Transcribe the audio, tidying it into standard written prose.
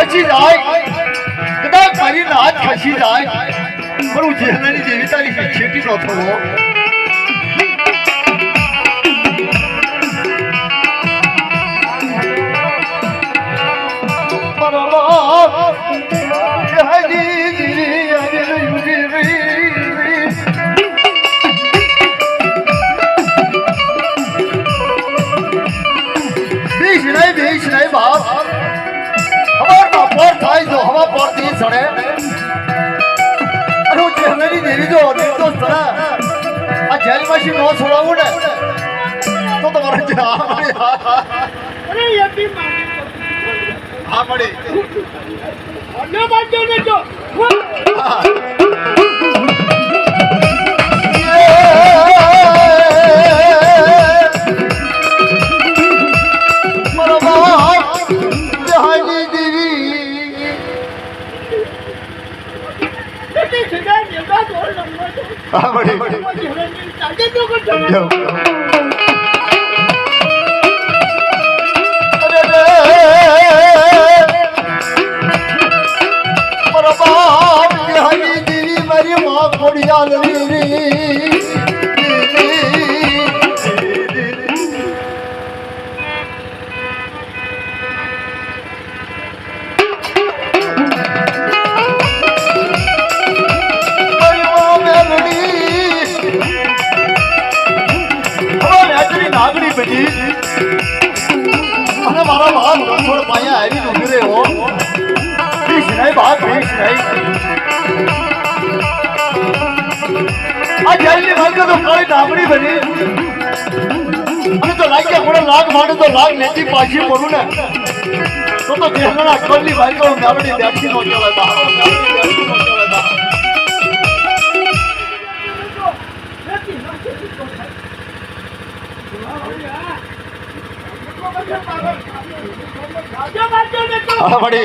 ખસી જાય કદાચ મારી નાચ ખસી જાય પણ હું જેલની દેવી તારી છેટી નો થવો बीच नहीं बाप हमारा पर થાય જો હવા પરથી સડે અને હું જેલની દેવી જો તો સડા આ જેલમાંથી નો છોડાવું ને તો તમારે જા અરે યતી હા પડે અન્ય બાજુ ને જો हाँ बड़ी मेरी माँ खोड़िया नागड़ी बनी અને મારા બાપ રણછોડ પાયા આવી ઉભી રહ્યો ભીખ નહીં બાપ ભીખ નહીં આ જેલની માલકે તો કાળી નાગડી બની અને તો લાગ્યા કોણે લાગ માંડે તો લાગ લેતી પાછી પડું ને તો જેલના અકબરની બાઈકો નાગડી બેઠી નો કહેવાય બહાર નાગડી બેઠી નો કહેવાય બહાર हाँ बड़ी